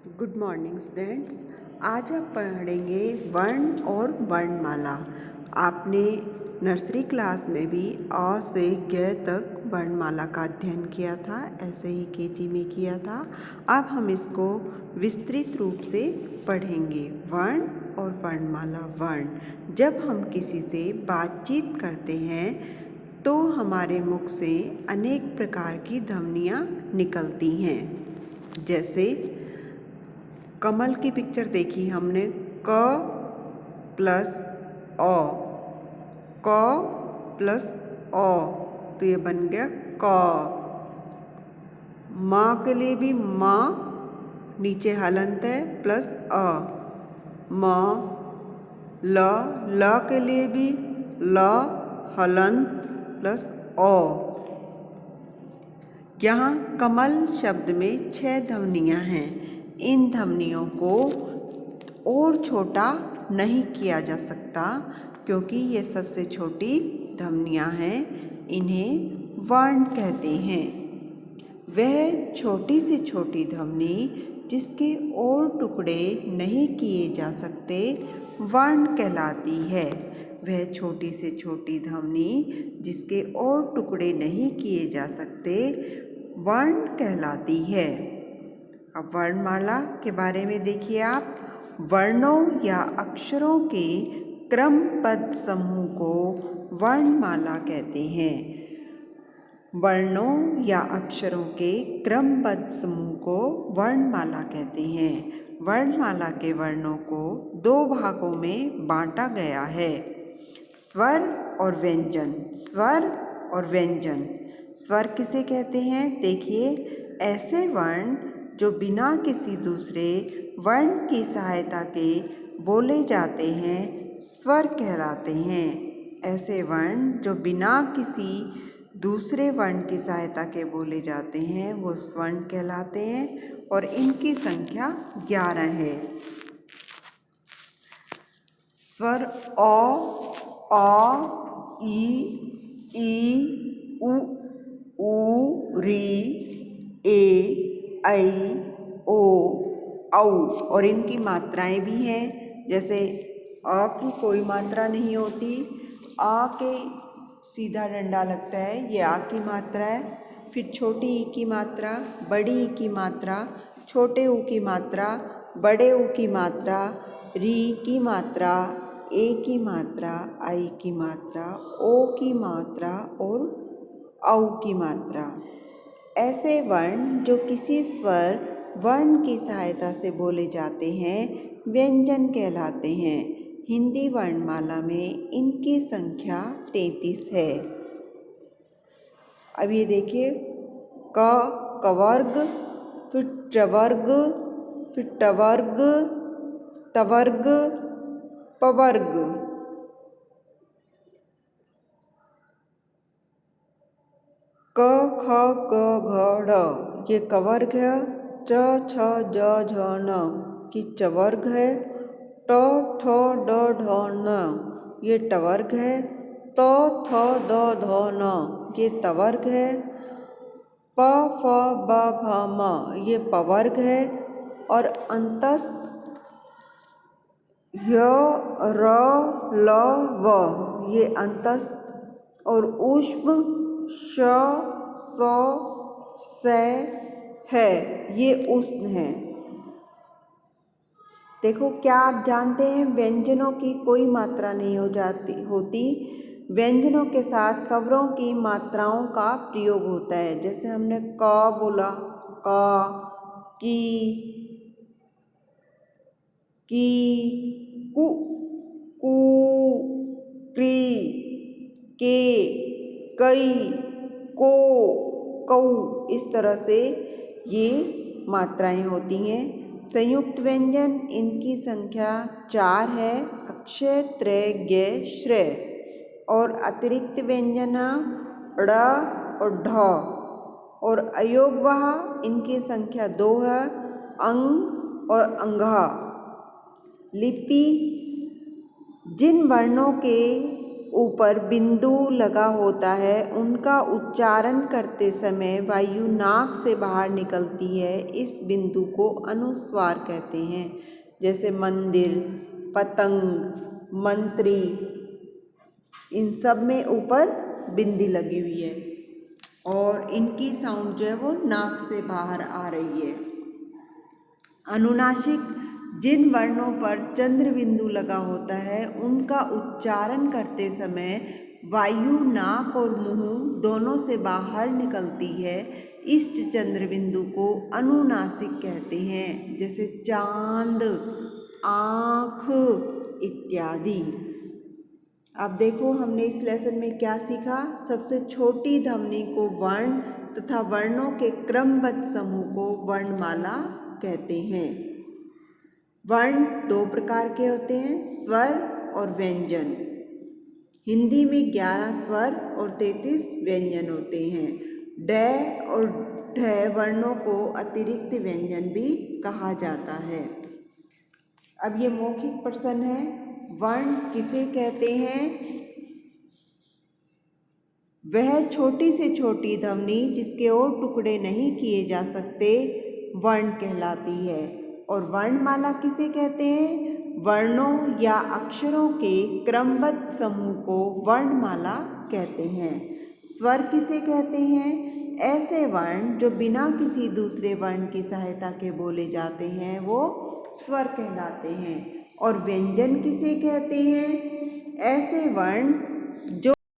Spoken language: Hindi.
Good morning students. आज आप पढ़ेंगे वर्ण और वर्णमाला। आपने नर्सरी क्लास में भी अ से ग तक वर्णमाला का अध्ययन किया था, ऐसे ही केजी में किया था। अब हम इसको विस्तृत रूप से पढ़ेंगे। वर्ण और वर्णमाला। वर्ण, जब हम किसी से बातचीत करते हैं तो हमारे मुख से अनेक प्रकार की ध्वनियाँ निकलती हैं। जैसे कमल की पिक्चर देखी हमने, क प्लस अ, क प्लस अ, तो ये बन गया क। माँ के लिए भी माँ, नीचे हलंत है, प्लस अ, म। ल के लिए भी ल, हलंत प्लस अ। यहाँ कमल शब्द में 6 ध्वनियाँ हैं। इन ध्वनियों को और छोटा नहीं किया जा सकता क्योंकि ये सबसे छोटी ध्वनियाँ हैं। इन्हें वर्ण कहते हैं। वह छोटी से छोटी ध्वनि जिसके और टुकड़े नहीं किए जा सकते वर्ण कहलाती है। वह छोटी से छोटी ध्वनि जिसके और टुकड़े नहीं किए जा सकते वर्ण कहलाती है। अब वर्णमाला के बारे में देखिए आप। वर्णों या अक्षरों के क्रमबद्ध समूह को वर्णमाला कहते हैं। वर्णों या अक्षरों के क्रमबद्ध समूह को वर्णमाला कहते हैं। वर्णमाला के वर्णों को 2 भागों में बांटा गया है, स्वर और व्यंजन। स्वर और व्यंजन। स्वर किसे कहते हैं? देखिए, ऐसे वर्ण जो बिना किसी दूसरे वर्ण की सहायता के बोले जाते हैं स्वर कहलाते हैं। ऐसे वर्ण जो बिना किसी दूसरे वर्ण की सहायता के बोले जाते हैं वो स्वर्ण कहलाते हैं और इनकी संख्या 11 है। स्वर अ, ई, उ, री, ए, ऐ, ओ, औ और इनकी मात्राएं भी हैं। जैसे अ की कोई मात्रा नहीं होती, आ के सीधा डंडा लगता है, ये आ की मात्रा है। फिर छोटी ई की मात्रा, बड़ी ई की मात्रा, छोटे ऊ की मात्रा, बड़े ऊ की मात्रा, री की मात्रा, ए की मात्रा, आई की मात्रा, ओ की मात्रा और औ की मात्रा। ऐसे वर्ण जो किसी स्वर वर्ण की सहायता से बोले जाते हैं व्यंजन कहलाते हैं। हिंदी वर्णमाला में इनकी संख्या 33 है। अब ये देखिए, कवर्ग, फिर चवर्ग, फिर टवर्ग, तवर्ग, पवर्ग। क, ख, ग, घ, ढ ये कवर्ग है। च, छ, ज, झ, न की चवर्ग है। ट, ठ, ड, ढ, न ये टवर्ग है। त, थ, द, ध, न ये तवर्ग है। प, फ, ब, भ, म ये पवर्ग है। और अंतस्थ य, र, ल, व ये अंतस्थ और ऊष्म श, स, से है ये उष्ण है। देखो, क्या आप जानते हैं व्यंजनों की कोई मात्रा नहीं होती। व्यंजनों के साथ स्वरों की मात्राओं का प्रयोग होता है। जैसे हमने क बोला, क, की, कु, क्री, के, कई, को, कौ, इस तरह से ये मात्राएं होती हैं। संयुक्त व्यंजन इनकी संख्या 4 है, अक्षय, त्रय, ज्ञ, श्रेय। और अतिरिक्त व्यंजन ड़ और ढ और अयोगवाह इनकी संख्या 2 है, अंग और अंगः। लिपि, जिन वर्णों के ऊपर बिंदु लगा होता है उनका उच्चारण करते समय वायु नाक से बाहर निकलती है, इस बिंदु को अनुस्वार कहते हैं। जैसे मंदिर, पतंग, मंत्री, इन सब में ऊपर बिंदी लगी हुई है और इनकी साउंड जो है वो नाक से बाहर आ रही है। अनुनासिक जिन वर्णों पर चंद्र बिंदु लगा होता है उनका उच्चारण करते समय वायु नाक और मुंह दोनों से बाहर निकलती है, इस चंद्र बिंदु को अनुनासिक कहते हैं। जैसे चांद, आँख इत्यादि। अब देखो हमने इस लेसन में क्या सीखा। सबसे छोटी ध्वनि को वर्ण तथा वर्णों के क्रमबद्ध समूह को वर्णमाला कहते हैं। वर्ण दो प्रकार के होते हैं, स्वर और व्यंजन। हिंदी में 11 स्वर और 33 व्यंजन होते हैं। ड और ढ वर्णों को अतिरिक्त व्यंजन भी कहा जाता है। अब ये मौखिक प्रश्न है, वर्ण किसे कहते हैं? वह छोटी से छोटी ध्वनि जिसके और टुकड़े नहीं किए जा सकते वर्ण कहलाती है। और वर्णमाला किसे कहते हैं? वर्णों या अक्षरों के क्रमबद्ध समूह को वर्णमाला कहते हैं। स्वर किसे कहते हैं? ऐसे वर्ण जो बिना किसी दूसरे वर्ण की सहायता के बोले जाते हैं वो स्वर कहलाते हैं। और व्यंजन किसे कहते हैं? ऐसे वर्ण जो